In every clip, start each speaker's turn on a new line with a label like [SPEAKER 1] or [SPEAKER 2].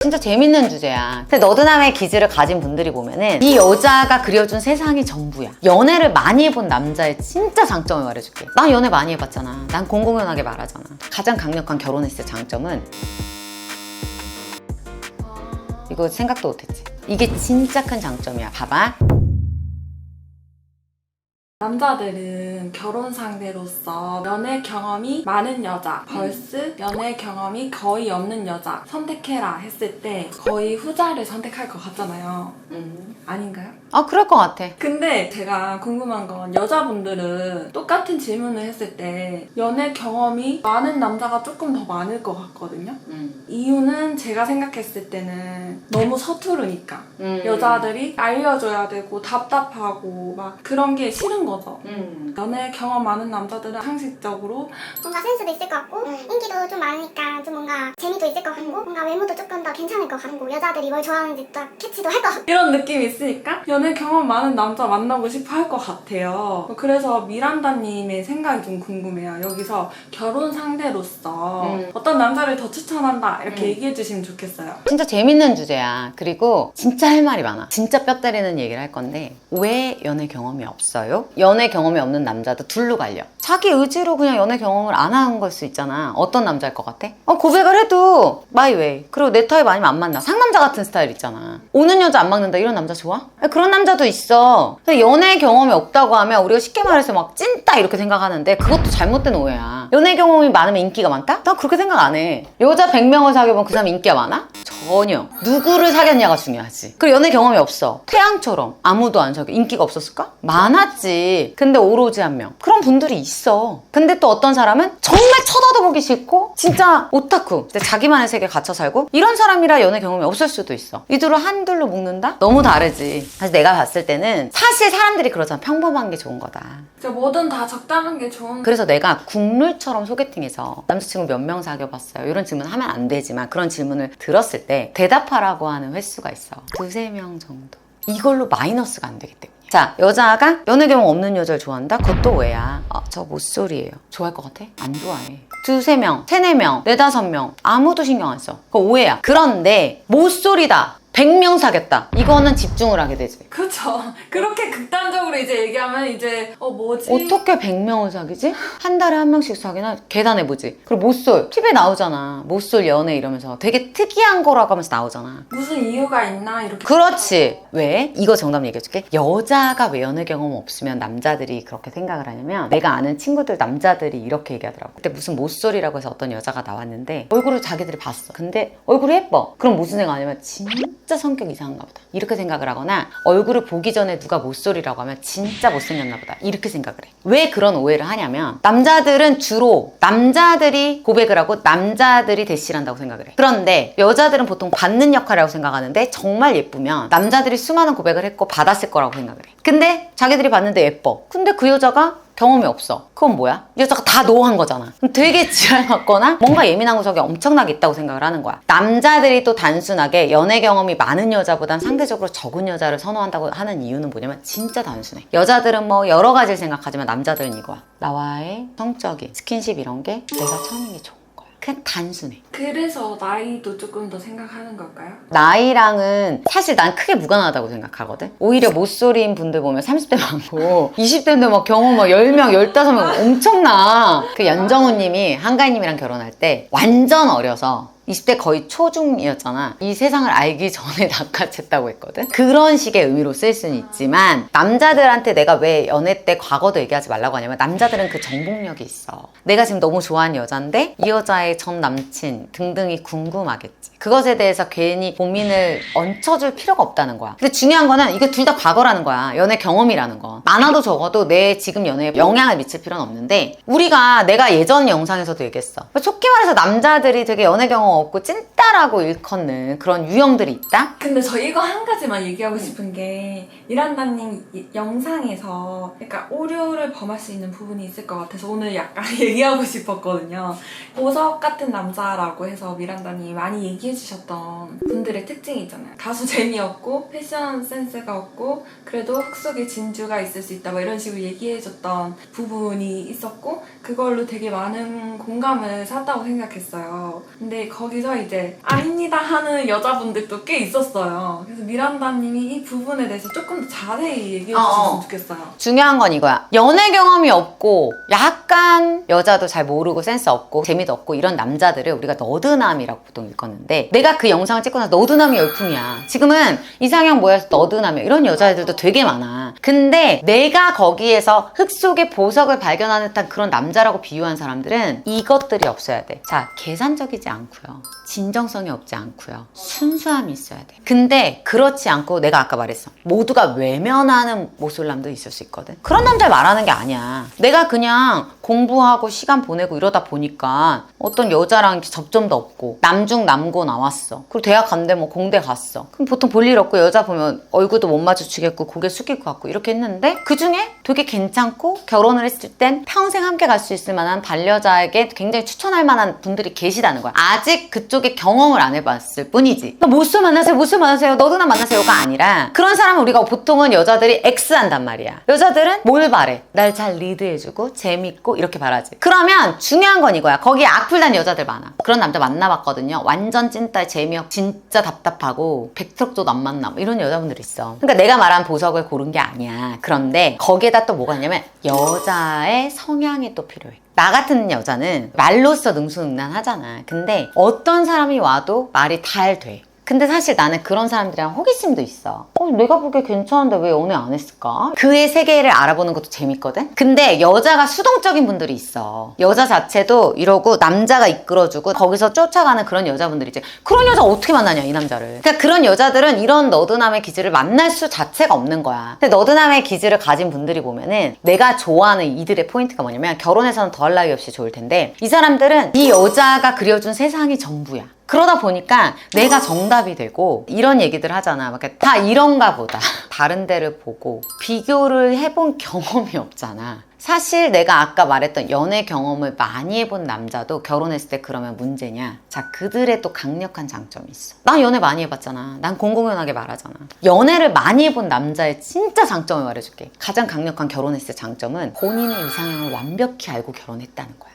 [SPEAKER 1] 진짜 재밌는 주제야. 근데 너드남의 기질을 가진 분들이 보면은 이 여자가 그려준 세상이 전부야. 연애를 많이 해본 남자의 진짜 장점을 말해줄게. 난 연애 많이 해봤잖아. 난 공공연하게 말하잖아. 가장 강력한 결혼했을 때 장점은 이거 생각도 못했지. 이게 진짜 큰 장점이야. 봐봐.
[SPEAKER 2] 남자들은 결혼 상대로서 연애 경험이 많은 여자 vs 연애 경험이 거의 없는 여자 선택해라 했을 때 거의 후자를 선택할 것 같잖아요. 아닌가요?
[SPEAKER 1] 아, 그럴 것 같아.
[SPEAKER 2] 근데 제가 궁금한 건 여자분들은 똑같은 질문을 했을 때 연애 경험이 많은 남자가 조금 더 많을 것 같거든요. 이유는 제가 생각했을 때는 너무 서투르니까 여자들이 알려줘야 되고 답답하고 막 그런 게 싫은 거죠. 연애 경험 많은 남자들은 상식적으로
[SPEAKER 3] 뭔가 센스도 있을 것 같고 인기도 좀 많으니까 좀 뭔가 재미도 있을 것 같고 뭔가 외모도 조금 더 괜찮을 것 같고 여자들이 뭘 좋아하는지 딱 캐치도 할 것 같고
[SPEAKER 2] 이런 느낌이 있으니까 연애 경험 많은 남자 만나고 싶어 할 것 같아요. 그래서 미란다님의 생각이 좀 궁금해요. 여기서 결혼 상대로서 어떤 남자를 더 추천한다 이렇게 얘기해 주시면 좋겠어요.
[SPEAKER 1] 진짜 재밌는 주제야. 그리고 진짜 할 말이 많아. 진짜 뼈 때리는 얘기를 할 건데 왜 연애 경험이 없어요? 연애 경험이 없는 남자도 둘로 갈려. 자기 의지로 그냥 연애 경험을 안 한 걸 수 있잖아. 어떤 남자일 것 같아? 고백을 해도 마이 웨이. 그리고 내 타입 아니면 안 만나. 상남자 같은 스타일 있잖아. 오는 여자 안 막는다 이런 남자 좋아? 그런 남자도 있어. 근데 연애 경험이 없다고 하면 우리가 쉽게 말해서 막 찐따 이렇게 생각하는데 그것도 잘못된 오해야. 연애 경험이 많으면 인기가 많다? 난 그렇게 생각 안 해. 여자 100명을 사귀어보면 그 사람 인기가 많아? 전혀. 누구를 사귀었냐가 중요하지. 그리고 연애 경험이 없어. 태양처럼 아무도 안 사귀어. 인기가 없었을까? 많았지. 근데 오로지 한 명. 그런 분들이 있어. 근데 또 어떤 사람은 정말 쳐다도 보기 싫고 진짜 오타쿠. 자기만의 세계에 갇혀 살고 이런 사람이라 연애 경험이 없을 수도 있어. 이 둘을 한둘로 묶는다? 너무 다르지. 그래서 내가 봤을 때는 사실 사람들이 그러잖아. 평범한 게 좋은 거다.
[SPEAKER 2] 뭐든 다 적당한 게 좋은.
[SPEAKER 1] 그래서 내가 국룰처럼 소개팅에서 남자친구 몇 명 사귀어봤어요? 이런 질문 하면 안 되지만 그런 질문을 들었을 때 대답하라고 하는 횟수가 있어. 2-3명 정도. 이걸로 마이너스가 안 되기 때문에. 자, 여자가 연애 경험 없는 여자를 좋아한다? 그것도 왜야? 저 모쏠이에요. 좋아할 것 같아? 안 좋아해. 2-3명, 3-4명, 4-5명 아무도 신경 안 써. 그거 오해야. 그런데 모쏠이다. 100명 사겠다. 이거는 집중을 하게 되지.
[SPEAKER 2] 그렇죠. 그렇게 극단적으로 이제 얘기하면 이제 뭐지?
[SPEAKER 1] 어떻게 100명을 사귀지? 한 달에 한 명씩 사귀나? 계산해보지. 그리고 모쏠. TV에 나오잖아. 모쏠 연애 이러면서 되게 특이한 거라고 하면서 나오잖아.
[SPEAKER 2] 무슨 이유가 있나? 이렇게.
[SPEAKER 1] 그렇지. 왜? 이거 정답 얘기해줄게. 여자가 왜 연애 경험 없으면 남자들이 그렇게 생각을 하냐면 내가 아는 친구들 남자들이 이렇게 얘기하더라고. 그때 무슨 모쏠이라고 해서 어떤 여자가 나왔는데 얼굴을 자기들이 봤어. 근데 얼굴이 예뻐. 그럼 무슨 생각 하냐면 진짜 성격 이상한가 보다 이렇게 생각을 하거나 얼굴을 보기 전에 누가 모쏠이라고 하면 진짜 못생겼나 보다 이렇게 생각을 해. 왜 그런 오해를 하냐면 남자들은 주로 남자들이 고백을 하고 남자들이 대시를 한다고 생각을 해. 그런데 여자들은 보통 받는 역할이라고 생각하는데 정말 예쁘면 남자들이 수많은 고백을 했고 받았을 거라고 생각을 해. 근데 자기들이 봤는데 예뻐. 근데 그 여자가 경험이 없어. 그건 뭐야? 이 여자가 다 노한 거잖아. 그럼 되게 지랄 맞거나 뭔가 예민한 구석이 엄청나게 있다고 생각을 하는 거야. 남자들이 또 단순하게 연애 경험이 많은 여자보단 상대적으로 적은 여자를 선호한다고 하는 이유는 뭐냐면 진짜 단순해. 여자들은 뭐 여러 가지를 생각하지만 남자들은 이거야. 나와의 성적인 스킨십 이런 게 내가 처음인 게 좋은 거야. 그냥 단순해.
[SPEAKER 2] 그래서 나이도 조금 더 생각하는 걸까요?
[SPEAKER 1] 나이랑은 사실 난 크게 무관하다고 생각하거든. 오히려 모쏠인 분들 보면 30대 많고 20대인데 막 경험 막 10명, 15명 엄청나. 그 연정훈 님이 한가인 님이랑 결혼할 때 완전 어려서 20대 거의 초중이었잖아. 이 세상을 알기 전에 낚아챘다고 했거든. 그런 식의 의미로 쓸 수는 있지만 남자들한테 내가 왜 연애 때 과거도 얘기하지 말라고 하냐면 남자들은 그 정복력이 있어. 내가 지금 너무 좋아하는 여자인데 이 여자의 전 남친 등등이 궁금하겠지. 그것에 대해서 괜히 고민을 얹혀줄 필요가 없다는 거야. 근데 중요한 거는 이게 둘 다 과거라는 거야. 연애 경험이라는 거. 많아도 적어도 내 지금 연애에 영향을 미칠 필요는 없는데 내가 예전 영상에서도 얘기했어. 좋게 말해서 남자들이 되게 연애 경험 없고 찐따라고 일컫는 그런 유형들이 있다?
[SPEAKER 2] 근데 저 이거 한 가지만 얘기하고 싶은 게 미란다님 영상에서 약간 오류를 범할 수 있는 부분이 있을 것 같아서 오늘 약간 얘기하고 싶었거든요. 보석 같은 남자라고 해서 미란다님이 많이 얘기해 얘기해 주셨던 분들의 특징이 있잖아요. 다소 재미없고 패션 센스가 없고 그래도 흙 속에 진주가 있을 수 있다 뭐 이런 식으로 얘기해 줬던 부분이 있었고 그걸로 되게 많은 공감을 샀다고 생각했어요. 근데 거기서 이제 아닙니다 하는 여자분들도 꽤 있었어요. 그래서 미란다님이 이 부분에 대해서 조금 더 자세히 얘기해 주셨으면 좋겠어요.
[SPEAKER 1] 중요한 건 이거야. 연애 경험이 없고 약간 여자도 잘 모르고 센스 없고 재미도 없고 이런 남자들을 우리가 너드남이라고 보통 일컫는데 내가 그 영상을 찍고 나서 너드남이 열풍이야. 지금은 이상형 모여서 너드남이야. 이런 여자애들도 되게 많아. 근데 내가 거기에서 흙 속에 보석을 발견하는 듯한 그런 남자라고 비유한 사람들은 이것들이 없어야 돼. 자, 계산적이지 않고요. 진정성이 없지 않고요. 순수함이 있어야 돼. 근데 그렇지 않고 내가 아까 말했어. 모두가 외면하는 모쏠남도 있을 수 있거든. 그런 남자를 말하는 게 아니야. 내가 그냥 공부하고 시간 보내고 이러다 보니까 어떤 여자랑 접점도 없고 남중 남고 나왔어. 그리고 대학 간대 뭐 공대 갔어. 그럼 보통 볼 일 없고 여자 보면 얼굴도 못 마주치겠고 고개 숙일 것 같고 이렇게 했는데 그중에 되게 괜찮고 결혼을 했을 땐 평생 함께 갈 수 있을 만한 반려자에게 굉장히 추천할 만한 분들이 계시다는 거야. 아직 그쪽에 경험을 안 해봤을 뿐이지. 모쏠 만나세요, 모쏠 만나세요, 너도나 만나세요가 아니라 그런 사람은 우리가 보통은 여자들이 X 한단 말이야. 여자들은 뭘 바래? 날 잘 리드해주고 재밌고 이렇게 바라지. 그러면 중요한 건 이거야. 거기에 악플단 여자들 많아. 그런 남자 만나봤거든요. 완전 찐따 재미없 진짜 답답하고 백트럭도 안 만나 뭐 이런 여자분들 있어. 그러니까 내가 말한 보석을 고른 게 아니야. 그런데 거기에다 또 뭐가 있냐면 여자의 성향이 또 필요해. 나 같은 여자는 말로써 능수능란하잖아. 근데 어떤 사람이 와도 말이 잘 돼. 근데 사실 나는 그런 사람들이랑 호기심도 있어. 내가 보기에 괜찮은데 왜 연애 안 했을까? 그의 세계를 알아보는 것도 재밌거든? 근데 여자가 수동적인 분들이 있어. 여자 자체도 이러고 남자가 이끌어주고 거기서 쫓아가는 그런 여자분들 있지. 그런 여자 어떻게 만나냐, 이 남자를. 그러니까 그런 여자들은 이런 너드남의 기질을 만날 수 자체가 없는 거야. 근데 너드남의 기질을 가진 분들이 보면은 내가 좋아하는 이들의 포인트가 뭐냐면 결혼해서는 더할 나위 없이 좋을 텐데 이 사람들은 이 여자가 그려준 세상이 전부야. 그러다 보니까 내가 정답이 되고 이런 얘기들 하잖아. 막 다 이런가 보다. 다른 데를 보고 비교를 해본 경험이 없잖아. 사실 내가 아까 말했던 연애 경험을 많이 해본 남자도 결혼했을 때 그러면 문제냐? 자, 그들의 또 강력한 장점이 있어. 난 연애 많이 해봤잖아. 난 공공연하게 말하잖아. 연애를 많이 해본 남자의 진짜 장점을 말해줄게. 가장 강력한 결혼했을 때 장점은 본인의 이상형을 완벽히 알고 결혼했다는 거야.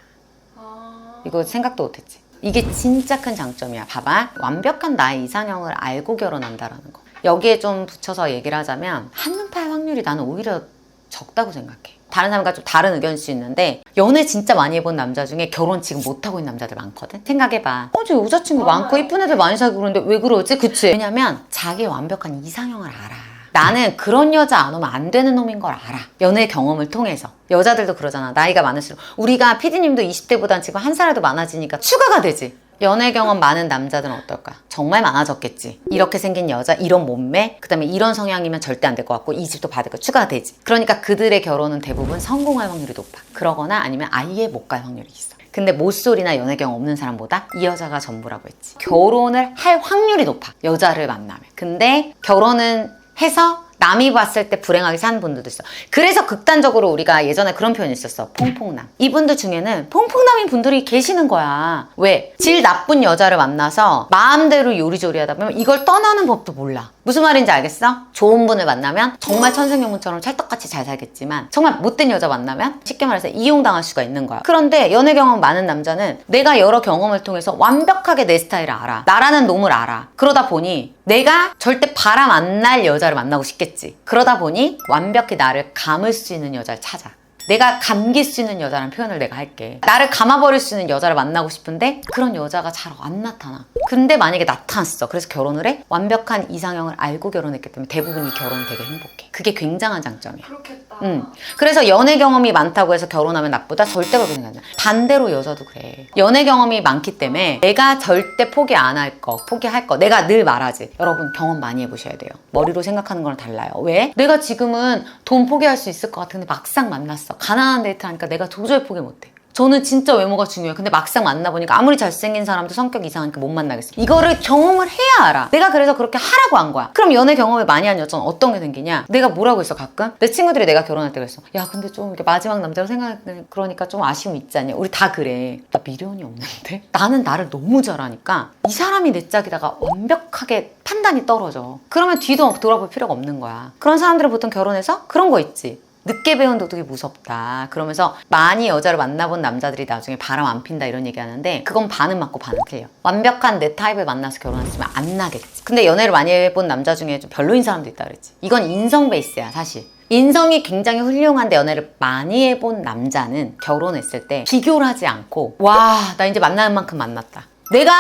[SPEAKER 1] 이거 생각도 못했지. 이게 진짜 큰 장점이야. 봐봐. 완벽한 나의 이상형을 알고 결혼한다라는 거. 여기에 좀 붙여서 얘기를 하자면 한눈 팔 확률이 나는 오히려 적다고 생각해. 다른 사람과 좀 다른 의견일 수 있는데 연애 진짜 많이 해본 남자 중에 결혼 지금 못하고 있는 남자들 많거든? 생각해봐. 저 여자친구 많고 이쁜 애들 많이 사귀고 그러는데 왜 그러지? 그치? 왜냐면 자기의 완벽한 이상형을 알아. 나는 그런 여자 안 오면 안 되는 놈인 걸 알아. 연애 경험을 통해서. 여자들도 그러잖아. 나이가 많을수록. 우리가 PD님도 20대보단 지금 한 살이라도 많아지니까 추가가 되지. 연애 경험 많은 남자들은 어떨까? 정말 많아졌겠지. 이렇게 생긴 여자, 이런 몸매, 그 다음에 이런 성향이면 절대 안 될 것 같고 이 집도 받을 거 추가가 되지. 그러니까 그들의 결혼은 대부분 성공할 확률이 높아. 그러거나 아니면 아예 못 갈 확률이 있어. 근데 모쏠이나 연애 경험 없는 사람보다 이 여자가 전부라고 했지. 결혼을 할 확률이 높아. 여자를 만나면. 근데 결혼은 해서 남이 봤을 때 불행하게 사는 분들도 있어. 그래서 극단적으로 우리가 예전에 그런 표현이 있었어. 퐁퐁남. 이분들 중에는 퐁퐁남인 분들이 계시는 거야. 왜? 질 나쁜 여자를 만나서 마음대로 요리조리 하다 보면 이걸 떠나는 법도 몰라. 무슨 말인지 알겠어? 좋은 분을 만나면 정말 천생연분처럼 찰떡같이 잘 살겠지만 정말 못된 여자 만나면 쉽게 말해서 이용당할 수가 있는 거야. 그런데 연애 경험 많은 남자는 내가 여러 경험을 통해서 완벽하게 내 스타일을 알아. 나라는 놈을 알아. 그러다 보니 내가 절대 바람 안 날 여자를 만나고 싶겠지. 그러다 보니 완벽히 나를 감을 수 있는 여자를 찾아. 내가 감길 수 있는 여자라는 표현을 내가 할게. 나를 감아버릴 수 있는 여자를 만나고 싶은데 그런 여자가 잘 안 나타나. 근데 만약에 나타났어. 그래서 결혼을 해? 완벽한 이상형을 알고 결혼했기 때문에 대부분 이 결혼은 되게 행복해. 그게 굉장한 장점이야.
[SPEAKER 2] 그렇겠다.
[SPEAKER 1] 그래서 연애 경험이 많다고 해서 결혼하면 나쁘다? 절대 그렇게 생각하지 마. 반대로 여자도 그래. 연애 경험이 많기 때문에 내가 절대 포기 안 할 거, 포기할 거. 내가 늘 말하지. 여러분 경험 많이 해보셔야 돼요. 머리로 생각하는 거랑 달라요. 왜? 내가 지금은 돈 포기할 수 있을 것 같은데 막상 만났어. 가난한 데이트 하니까 내가 도저히 포기 못해. 저는 진짜 외모가 중요해요. 근데 막상 만나보니까 아무리 잘생긴 사람도 성격 이상하니까 못 만나겠어. 이거를 경험을 해야 알아. 내가 그래서 그렇게 하라고 한 거야. 그럼 연애 경험을 많이 한 여자는 어떤 게 생기냐? 내가 뭐라고 했어 가끔? 내 친구들이 내가 결혼할 때 그랬어. 야 근데 좀 이렇게 마지막 남자로 생각하는 그러니까 좀 아쉬움 있지 않냐? 우리 다 그래. 나 미련이 없는데? 나는 나를 너무 잘하니까 이 사람이 내 짝이다가 완벽하게 판단이 떨어져. 그러면 뒤도 돌아볼 필요가 없는 거야. 그런 사람들은 보통 결혼해서 그런 거 있지. 늦게 배운 도둑이 무섭다. 그러면서 많이 여자를 만나본 남자들이 나중에 바람 안 핀다 이런 얘기 하는데 그건 반은 맞고 반은 틀려. 완벽한 내 타입을 만나서 결혼했으면 안 나겠지. 근데 연애를 많이 해본 남자 중에 좀 별로인 사람도 있다 그랬지. 이건 인성 베이스야 사실. 인성이 굉장히 훌륭한데 연애를 많이 해본 남자는 결혼했을 때 비교를 하지 않고 와, 나 이제 만날 만큼 만났다. 내가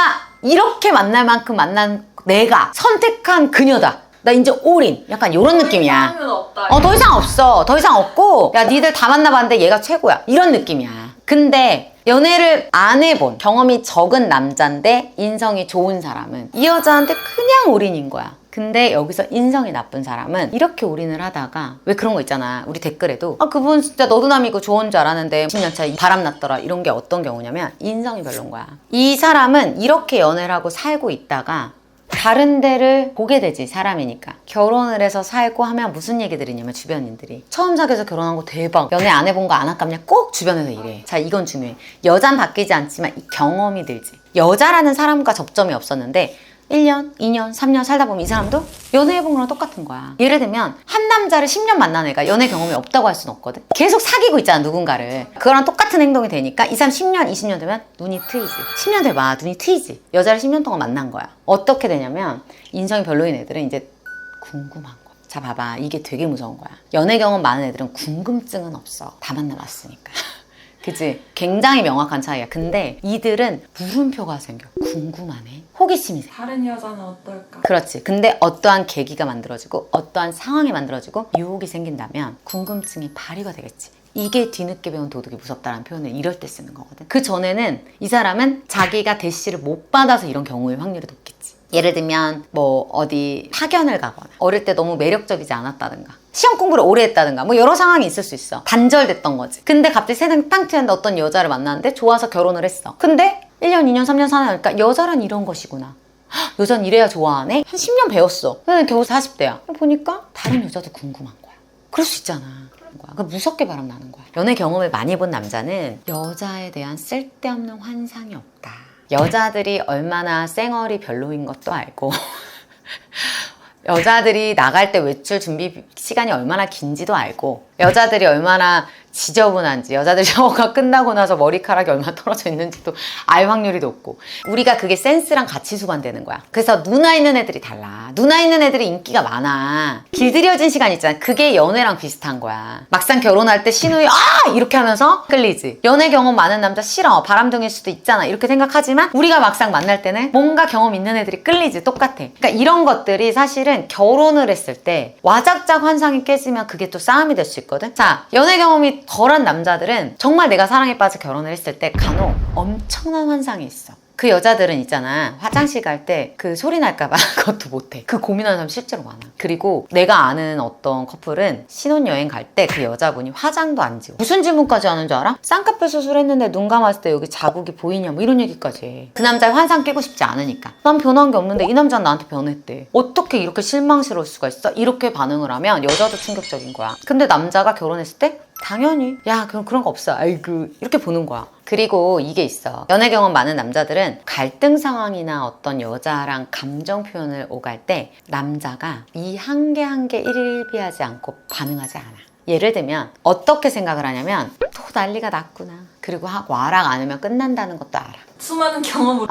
[SPEAKER 1] 이렇게 만날 만큼 만난 내가 선택한 그녀다. 나 이제 올인. 약간 이런 느낌이야. 더 이상 없어. 더 이상 없고 야 니들 다 만나봤는데 얘가 최고야. 이런 느낌이야. 근데 연애를 안 해본 경험이 적은 남잔데 인성이 좋은 사람은 이 여자한테 그냥 올인인 거야. 근데 여기서 인성이 나쁜 사람은 이렇게 올인을 하다가 왜 그런 거 있잖아. 우리 댓글에도 아 그분 진짜 너도남이고 좋은 줄 알았는데 10년차 바람났더라. 이런 게 어떤 경우냐면 인성이 별론 거야. 이 사람은 이렇게 연애를 하고 살고 있다가 다른 데를 보게 되지. 사람이니까. 결혼을 해서 살고 하면 무슨 얘기들이 있냐면 주변인들이 처음 사귀어서 결혼한 거 대박, 연애 안 해본 거 안 아깝냐 꼭 주변에서 이래. 자, 이건 중요해. 여잔 바뀌지 않지만 이 경험이 들지. 여자라는 사람과 접점이 없었는데 1년, 2년, 3년 살다 보면 이 사람도 연애해본 거랑 똑같은 거야. 예를 들면 한 남자를 10년 만난 애가 연애 경험이 없다고 할 수는 없거든. 계속 사귀고 있잖아 누군가를. 그거랑 똑같은 행동이 되니까 이 사람 10년, 20년 되면 눈이 트이지. 10년 돼봐 눈이 트이지. 여자를 10년 동안 만난 거야. 어떻게 되냐면 인성이 별로인 애들은 이제 궁금한 거야. 자 봐봐, 이게 되게 무서운 거야. 연애 경험 많은 애들은 궁금증은 없어. 다 만나봤으니까. 그치? 굉장히 명확한 차이야. 근데 이들은 물음표가 생겨. 궁금하네. 호기심이 생겨.
[SPEAKER 2] 다른 여자는 어떨까?
[SPEAKER 1] 그렇지. 근데 어떠한 계기가 만들어지고 어떠한 상황이 만들어지고 유혹이 생긴다면 궁금증이 발휘가 되겠지. 이게 뒤늦게 배운 도둑이 무섭다라는 표현을 이럴 때 쓰는 거거든. 그 전에는 이 사람은 자기가 대시를 못 받아서 이런 경우일 확률이 높겠지. 예를 들면 뭐 어디 파견을 가거나 어릴 때 너무 매력적이지 않았다든가 시험 공부를 오래 했다든가 뭐 여러 상황이 있을 수 있어. 단절됐던 거지. 근데 갑자기 세상 땅 트였는데 어떤 여자를 만났는데 좋아서 결혼을 했어. 근데 1년, 2년, 3년 사니까 여자란 이런 것이구나. 헉, 여자는 이래야 좋아하네? 한 10년 배웠어. 근데 겨우 40대야. 보니까 다른 여자도 궁금한 거야. 그럴 수 있잖아. 그 무섭게 바람나는 거야. 연애 경험을 많이 본 남자는 여자에 대한 쓸데없는 환상이 없다. 여자들이 얼마나 쌩얼이 별로인 것도 알고 여자들이 나갈 때 외출 준비 시간이 얼마나 긴지도 알고 여자들이 얼마나 지저분한지 여자들이 샤워가 끝나고 나서 머리카락이 얼마나 떨어져 있는지도 알 확률이 높고 우리가 그게 센스랑 같이 수반되는 거야. 그래서 누나 있는 애들이 달라. 누나 있는 애들이 인기가 많아. 길들여진 시간 있잖아. 그게 연애랑 비슷한 거야. 막상 결혼할 때 신우이 아! 이렇게 하면서 끌리지. 연애 경험 많은 남자 싫어. 바람둥일 수도 있잖아. 이렇게 생각하지만 우리가 막상 만날 때는 뭔가 경험 있는 애들이 끌리지. 똑같아. 그러니까 이런 것들이 사실은 결혼을 했을 때 와작작 환상이 깨지면 그게 또 싸움이 될 수 있거든. 자, 연애 경험이 덜한 남자들은 정말 내가 사랑에 빠져 결혼을 했을 때 간혹 엄청난 환상이 있어. 그 여자들은 있잖아. 화장실 갈 때 그 소리 날까봐 그것도 못해. 그 고민하는 사람 실제로 많아. 그리고 내가 아는 어떤 커플은 신혼여행 갈 때 그 여자분이 화장도 안 지워. 무슨 질문까지 하는 줄 알아? 쌍꺼풀 수술했는데 눈 감았을 때 여기 자국이 보이냐 뭐 이런 얘기까지 해. 그 남자의 환상 깨고 싶지 않으니까. 난 변한 게 없는데 이 남자는 나한테 변했대. 어떻게 이렇게 실망스러울 수가 있어? 이렇게 반응을 하면 여자도 충격적인 거야. 근데 남자가 결혼했을 때 당연히 야 그런 거 없어. 아이고 이렇게 보는 거야. 그리고 이게 있어. 연애 경험 많은 남자들은 갈등 상황이나 어떤 여자랑 감정 표현을 오갈 때 남자가 이 한 개 한 개 일일비하지 않고 반응하지 않아. 예를 들면 어떻게 생각을 하냐면 또 난리가 났구나. 그리고 와랑 안 하면 끝난다는 것도 알아.
[SPEAKER 2] 수많은 경험을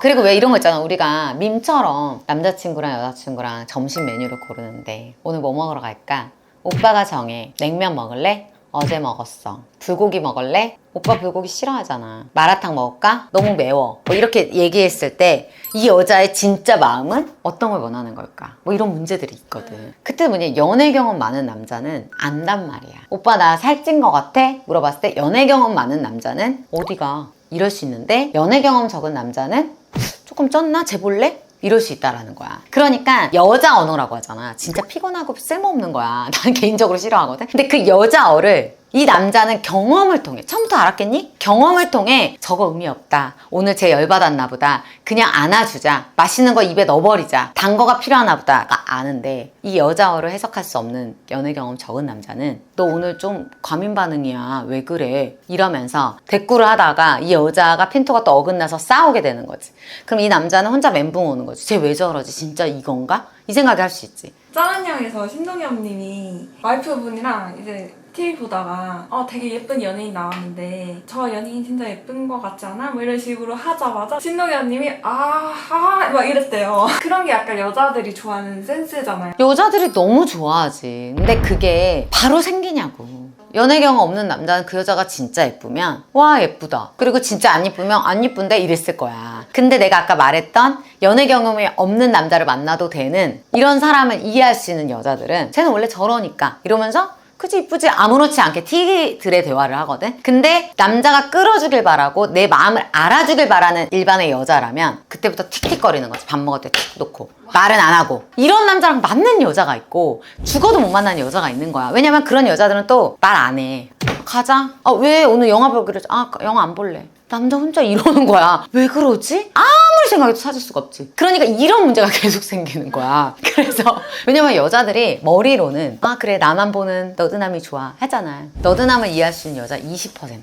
[SPEAKER 1] 그리고 왜 이런 거 있잖아. 우리가 밈처럼 남자친구랑 여자친구랑 점심 메뉴를 고르는데 오늘 뭐 먹으러 갈까? 오빠가 정해. 냉면 먹을래? 어제 먹었어. 불고기 먹을래? 오빠 불고기 싫어하잖아. 마라탕 먹을까? 너무 매워. 뭐 이렇게 얘기했을 때 이 여자의 진짜 마음은 어떤 걸 원하는 걸까? 뭐 이런 문제들이 있거든. 그때 뭐냐, 연애 경험 많은 남자는 안단 말이야. 오빠 나 살찐 거 같아? 물어봤을 때 연애 경험 많은 남자는 어디가? 이럴 수 있는데 연애 경험 적은 남자는 조금 쪘나? 재볼래? 이럴 수 있다라는 거야. 그러니까 여자 언어라고 하잖아. 진짜 피곤하고 쓸모없는 거야. 나는 개인적으로 싫어하거든. 근데 그 여자어를 이 남자는 경험을 통해, 처음부터 알았겠니? 경험을 통해 저거 의미 없다. 오늘 쟤 열받았나 보다. 그냥 안아주자. 맛있는 거 입에 넣어버리자. 단 거가 필요하나 보다가 아는데 이 여자어를 해석할 수 없는 연애 경험 적은 남자는 너 오늘 좀 과민 반응이야. 왜 그래? 이러면서 대꾸를 하다가 이 여자가 핀토가 또 어긋나서 싸우게 되는 거지. 그럼 이 남자는 혼자 멘붕 오는 거지. 쟤 왜 저러지? 진짜 이건가? 이 생각을 할 수 있지.
[SPEAKER 2] 짠한양에서 신동엽님이 와이프분이랑 이제 TV 보다가 되게 예쁜 연예인 나왔는데 저 연예인 진짜 예쁜 거 같지 않아? 뭐 이런 식으로 하자마자 신동엽님이 막 이랬대요. 그런 게 약간 여자들이 좋아하는 센스잖아요.
[SPEAKER 1] 여자들이 너무 좋아하지. 근데 그게 바로 생기냐고. 연애 경험 없는 남자는 그 여자가 진짜 예쁘면 와 예쁘다. 그리고 진짜 안 예쁘면 안 예쁜데 이랬을 거야. 근데 내가 아까 말했던 연애 경험이 없는 남자를 만나도 되는 이런 사람을 이해할 수 있는 여자들은 쟤는 원래 저러니까 이러면서 그치 이쁘지 아무렇지 않게 티들의 대화를 하거든. 근데 남자가 끌어주길 바라고 내 마음을 알아주길 바라는 일반의 여자라면 그때부터 틱틱거리는 거지. 밥 먹을 때 틱 놓고 말은 안 하고. 이런 남자랑 맞는 여자가 있고 죽어도 못 만나는 여자가 있는 거야. 왜냐면 그런 여자들은 또 말 안 해. 가자. 왜 오늘 영화 보기로 했지? 영화 안 볼래. 남자 혼자 이러는 거야. 왜 그러지? 아무리 생각해도 찾을 수가 없지. 그러니까 이런 문제가 계속 생기는 거야. 그래서 왜냐면 여자들이 머리로는 그래 나만 보는 너드남이 좋아 하잖아. 너드남을 이해할 수 있는 여자 20%야.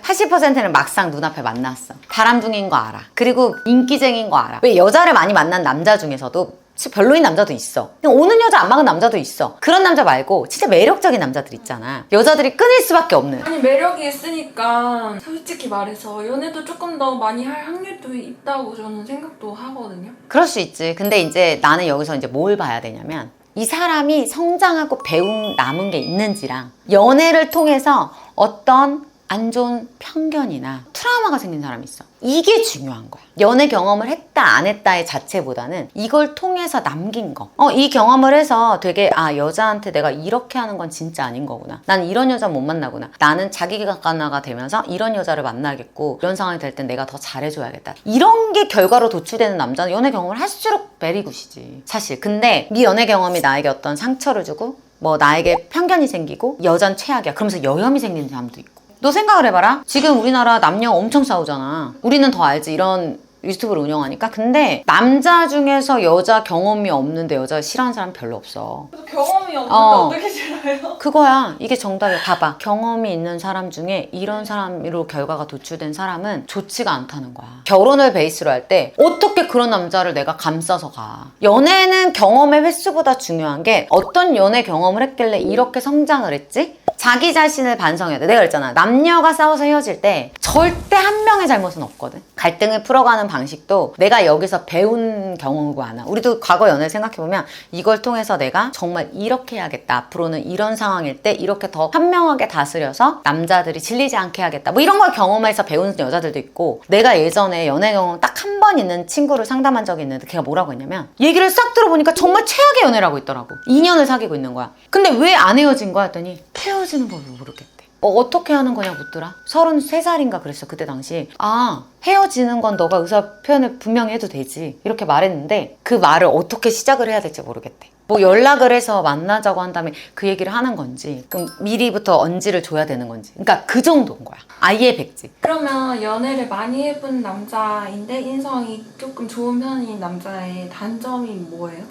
[SPEAKER 1] 80%는 막상 눈앞에 만났어. 바람둥이인 거 알아. 그리고 인기쟁이인 거 알아. 왜 여자를 많이 만난 남자 중에서도 별로인 남자도 있어. 그냥 오는 여자 안 막은 남자도 있어. 그런 남자 말고 진짜 매력적인 남자들 있잖아. 여자들이 끊을 수밖에 없는.
[SPEAKER 2] 아니 매력이 있으니까 솔직히 말해서 연애도 조금 더 많이 할 확률도 있다고 저는 생각도 하거든요.
[SPEAKER 1] 그럴 수 있지. 근데 이제 나는 여기서 이제 뭘 봐야 되냐면 이 사람이 성장하고 배운 남은 게 있는지랑 연애를 통해서 어떤 안 좋은 편견이나 트라우마가 생긴 사람이 있어. 이게 중요한 거야. 연애 경험을 했다 안 했다의 자체보다는 이걸 통해서 남긴 거. 이 경험을 해서 되게 여자한테 내가 이렇게 하는 건 진짜 아닌 거구나. 나는 이런 여자 못 만나구나. 나는 자기 객관화가 되면서 이런 여자를 만나겠고 이런 상황이 될 땐 내가 더 잘해줘야겠다. 이런 게 결과로 도출되는 남자는 연애 경험을 할수록 베리굿이지 사실. 근데 이 연애 경험이 나에게 어떤 상처를 주고 나에게 편견이 생기고 여잔 최악이야. 그러면서 여혐이 생기는 사람도 있고. 너 생각을 해봐라. 지금 우리나라 남녀 엄청 싸우잖아. 우리는 더 알지. 이런 유튜브를 운영하니까. 근데 남자 중에서 여자 경험이 없는데 여자 싫어하는 사람 별로 없어.
[SPEAKER 2] 경험이 없는데 어떻게 싫어요?
[SPEAKER 1] 그거야. 이게 정답이야. 봐봐. 경험이 있는 사람 중에 이런 사람으로 결과가 도출된 사람은 좋지가 않다는 거야. 결혼을 베이스로 할 때 어떻게 그런 남자를 내가 감싸서 가. 연애는 경험의 횟수보다 중요한 게 어떤 연애 경험을 했길래 이렇게 성장을 했지? 자기 자신을 반성해야 돼. 내가 그랬잖아. 남녀가 싸워서 헤어질 때 절대 한 명의 잘못은 없거든. 갈등을 풀어가는 방식도 내가 여기서 배운 경험이고 하나. 우리도 과거 연애를 생각해보면 이걸 통해서 내가 정말 이렇게 해야겠다. 앞으로는 이런 상황일 때 이렇게 더 현명하게 다스려서 남자들이 질리지 않게 해야겠다. 이런 걸 경험해서 배우는 여자들도 있고. 내가 예전에 연애 경험 딱 한 번 있는 친구를 상담한 적이 있는데 걔가 뭐라고 했냐면 얘기를 싹 들어보니까 정말 최악의 연애를 하고 있더라고. 2년을 사귀고 있는 거야. 근데 왜 안 헤어진 거야 했더니 헤어지는 법을 모르겠대. 어떻게 하는 거냐 묻더라. 33살인가 그랬어 그때 당시. 헤어지는 건 너가 의사 표현을 분명히 해도 되지 이렇게 말했는데 그 말을 어떻게 시작을 해야 될지 모르겠대. 연락을 해서 만나자고 한 다음에 그 얘기를 하는 건지 그럼 미리부터 언지를 줘야 되는 건지. 그러니까 그 정도인 거야. 아예 백지.
[SPEAKER 2] 그러면 연애를 많이 해본 남자인데 인성이 조금 좋은 편인 남자의 단점이 뭐예요?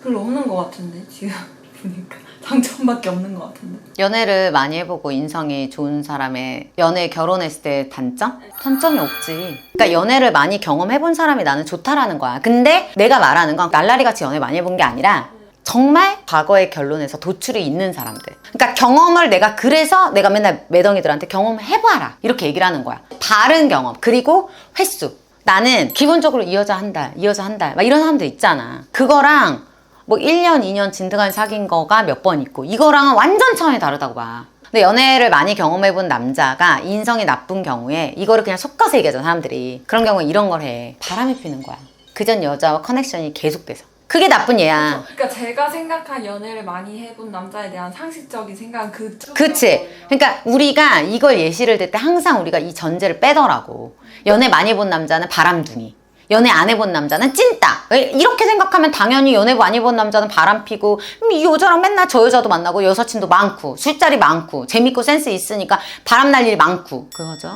[SPEAKER 2] 별로 없는 것 같은데 지금 보니까 장점밖에 없는 것 같은데.
[SPEAKER 1] 연애를 많이 해보고 인성이 좋은 사람의 연애 결혼했을 때 단점? 단점이 없지. 그러니까 연애를 많이 경험해본 사람이 나는 좋다라는 거야. 근데 내가 말하는 건 날라리같이 연애 많이 해본 게 아니라 정말 과거의 결론에서 도출이 있는 사람들. 그러니까 경험을 그래서 내가 맨날 매덩이들한테 경험해봐라 이렇게 얘기를 하는 거야. 다른 경험 그리고 횟수. 나는 기본적으로 이 여자 한 달 막 이런 사람들 있잖아. 그거랑 1년, 2년 진득한 사귄 거가 몇 번 있고 이거랑은 완전 차원이 다르다고 봐. 근데 연애를 많이 경험해본 남자가 인성이 나쁜 경우에 이거를 그냥 섞어서 얘기하잖아 사람들이. 그런 경우에 이런 걸 해. 바람이 피는 거야. 그전 여자와 커넥션이 계속돼서. 그게 나쁜 얘야.
[SPEAKER 2] 그러니까 제가 생각한 연애를 많이 해본 남자에 대한 상식적인 생각은
[SPEAKER 1] 그치. 그러니까 우리가 이걸 예시를 들 때 항상 우리가 이 전제를 빼더라고. 연애 많이 본 남자는 바람둥이. 연애 안 해본 남자는 찐따. 이렇게 생각하면 당연히 연애 많이 해본 남자는 바람피고 이 여자랑 맨날 저 여자도 만나고 여사친도 많고 술자리 많고 재밌고 센스 있으니까 바람날 일 많고 그거죠.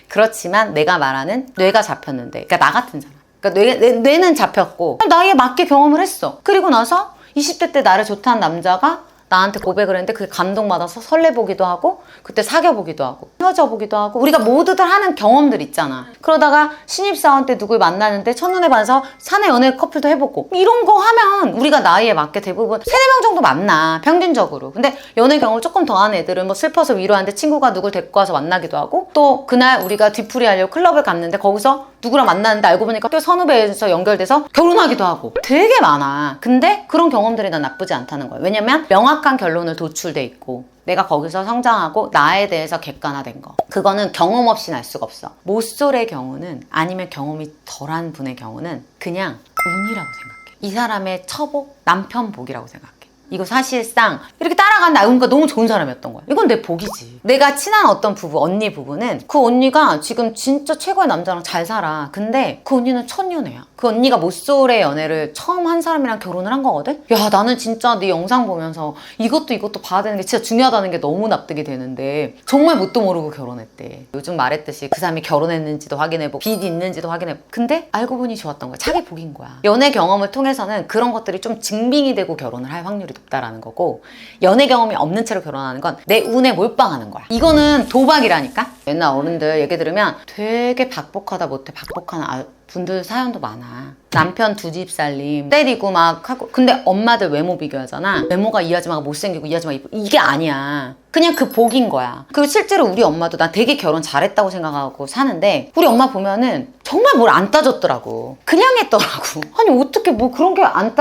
[SPEAKER 1] 그렇지만 내가 말하는 뇌가 잡혔는데, 그러니까 나 같은 사람, 그러니까 뇌는 잡혔고 나이에 맞게 경험을 했어. 그리고 나서 20대 때 나를 좋다는 남자가 나한테 고백을 했는데 그게 감동받아서 설레보기도 하고 그때 사귀어보기도 하고 헤어져보기도 하고 우리가 모두들 하는 경험들 있잖아. 그러다가 신입사원 때 누굴 만나는데 첫눈에 반해서 사내 연애 커플도 해보고 이런 거 하면 우리가 나이에 맞게 대부분 3-4명 정도 만나 평균적으로. 근데 연애 경험을 조금 더한 애들은 뭐 슬퍼서 위로하는데 친구가 누굴 데리고 와서 만나기도 하고 또 그날 우리가 뒤풀이 하려고 클럽을 갔는데 거기서 누구랑 만났는데 알고 보니까 또 선후배에서 연결돼서 결혼하기도 하고 되게 많아. 근데 그런 경험들이 난 나쁘지 않다는 거야. 왜냐면 명확한 결론을 도출돼 있고 내가 거기서 성장하고 나에 대해서 객관화된 거. 그거는 경험 없이 날 수가 없어. 모쏠의 경우는 아니면 경험이 덜한 분의 경우는 그냥 운이라고 생각해. 이 사람의 처복, 남편 복이라고 생각해. 이거 사실상 이렇게 따라간다. 그러니까 너무 좋은 사람이었던 거야. 이건 내 복이지. 내가 친한 어떤 부부, 언니 부부는 그 언니가 지금 진짜 최고의 남자랑 잘 살아. 근데 그 언니는 첫 연애야. 그 언니가 모쏠의 연애를 처음 한 사람이랑 결혼을 한 거거든? 야, 나는 진짜 네 영상 보면서 이것도 봐야 되는 게 진짜 중요하다는 게 너무 납득이 되는데 정말 뭣도 모르고 결혼했대. 요즘 말했듯이 그 사람이 결혼했는지도 확인해보고 빚 있는지도 확인해보고 근데 알고 보니 좋았던 거야. 자기 복인 거야. 연애 경험을 통해서는 그런 것들이 좀 증빙이 되고 결혼을 할 확률이 높다라는 거고 연애 경험이 없는 채로 결혼하는 건 내 운에 몰빵하는 거야. 이거는 도박이라니까? 옛날 어른들 얘기 들으면 되게 박복하다 못해 박복하는 분들 사연도 많아. 남편 2집 살림 때리고 막 하고 근데 엄마들 외모 비교하잖아. 외모가 이 아줌마가 못생기고 이 아줌마가 이쁘고 이게 아니야. 그냥 그 복인 거야. 그리고 실제로 우리 엄마도 난 되게 결혼 잘했다고 생각하고 사는데 우리 엄마 보면은 정말 뭘 안 따졌더라고. 그냥 했더라고. 아니 어떻게 뭐 그런 게 안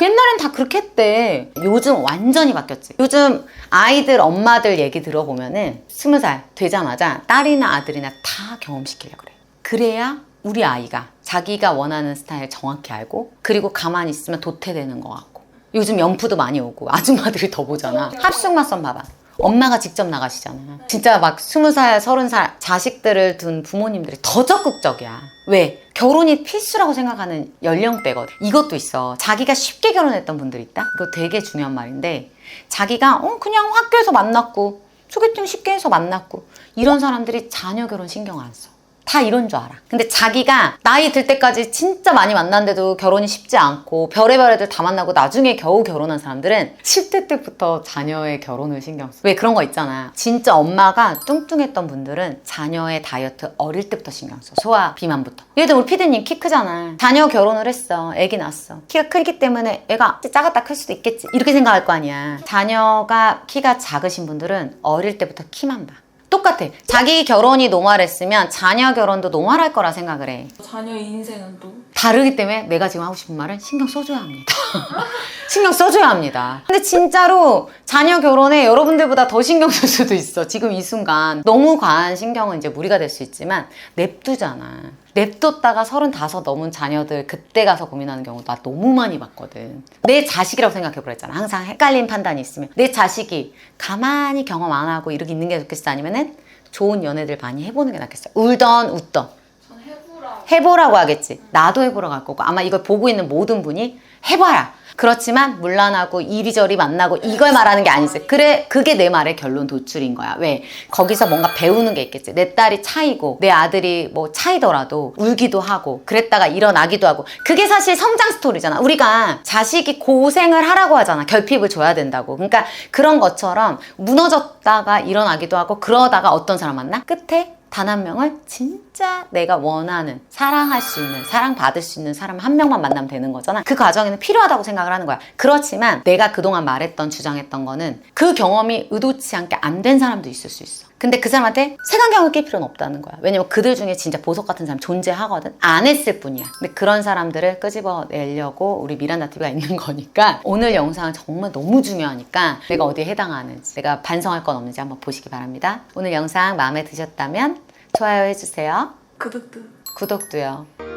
[SPEAKER 1] 옛날엔 다 그렇게 했대. 요즘 완전히 바뀌었지. 요즘 아이들 엄마들 얘기 들어보면은 20살 되자마자 딸이나 아들이나 다 경험시키려고 그래. 그래야 우리 아이가 자기가 원하는 스타일 정확히 알고 그리고 가만히 있으면 도태되는 것 같고 요즘 연프도 많이 오고 아줌마들이 더 보잖아. 합숙맞선 봐봐. 엄마가 직접 나가시잖아. 진짜 막 20살, 30살 자식들을 둔 부모님들이 더 적극적이야. 왜? 결혼이 필수라고 생각하는 연령대거든. 이것도 있어. 자기가 쉽게 결혼했던 분들 있다? 이거 되게 중요한 말인데 자기가 그냥 학교에서 만났고 소개팅 쉽게 해서 만났고 이런 사람들이 자녀 결혼 신경 안 써. 다 이런 줄 알아. 근데 자기가 나이 들 때까지 진짜 많이 만났는데도 결혼이 쉽지 않고 별의별 애들 다 만나고 나중에 겨우 결혼한 사람들은 10대 때부터 자녀의 결혼을 신경 써. 왜 그런 거 있잖아. 진짜 엄마가 뚱뚱했던 분들은 자녀의 다이어트 어릴 때부터 신경 써. 소화 비만부터. 예를 들어 우리 피디님 키 크잖아. 자녀 결혼을 했어. 애기 낳았어. 키가 크기 때문에 애가 작았다 클 수도 있겠지. 이렇게 생각할 거 아니야. 자녀가 키가 작으신 분들은 어릴 때부터 키만 봐. 똑같아. 자기 결혼이 노멀했으면 자녀 결혼도 노멀할 거라 생각을 해.
[SPEAKER 2] 자녀 인생은 또
[SPEAKER 1] 다르기 때문에 내가 지금 하고 싶은 말은 신경 써줘야 합니다. 신경 써줘야 합니다. 근데 진짜로 자녀 결혼에 여러분들보다 더 신경 쓸 수도 있어. 지금 이 순간 너무 과한 신경은 이제 무리가 될 수 있지만 냅두잖아. 냅뒀다가 35 넘은 자녀들 그때 가서 고민하는 경우 나 너무 많이 봤거든. 내 자식이라고 생각해 보랬잖아. 항상 헷갈린 판단이 있으면 내 자식이 가만히 경험 안 하고 이렇게 있는 게 좋겠어? 아니면은 좋은 연애들 많이 해보는 게 낫겠어? 울던 웃던
[SPEAKER 2] 전 해보라고
[SPEAKER 1] 해보라고 하겠지. 나도 해보라고 할 거고 아마 이걸 보고 있는 모든 분이 해봐라. 그렇지만 물란하고 이리저리 만나고 이걸 말하는 게 아니지. 그래, 그게 내 말의 결론 도출인 거야. 왜? 거기서 뭔가 배우는 게 있겠지. 내 딸이 차이고 내 아들이 뭐 차이더라도 울기도 하고 그랬다가 일어나기도 하고 그게 사실 성장 스토리잖아. 우리가 자식이 고생을 하라고 하잖아. 결핍을 줘야 된다고. 그러니까 그런 것처럼 무너졌다가 일어나기도 하고 그러다가 어떤 사람 만나? 끝에 단 한 명을 진짜 내가 원하는 사랑할 수 있는 사랑받을 수 있는 사람 한 명만 만나면 되는 거잖아. 그 과정에는 필요하다고 생각을 하는 거야. 그렇지만 내가 그동안 말했던 주장했던 거는 그 경험이 의도치 않게 안 된 사람도 있을 수 있어. 근데 그 사람한테 색안경을 낄 필요는 없다는 거야. 왜냐면 그들 중에 진짜 보석 같은 사람 존재하거든. 안 했을 뿐이야. 근데 그런 사람들을 끄집어내려고 우리 미란다 TV가 있는 거니까 오늘 영상은 정말 너무 중요하니까 내가 어디에 해당하는지 내가 반성할 건 없는지 한번 보시기 바랍니다. 오늘 영상 마음에 드셨다면 좋아요 해주세요.
[SPEAKER 2] 구독도
[SPEAKER 1] 구독도요.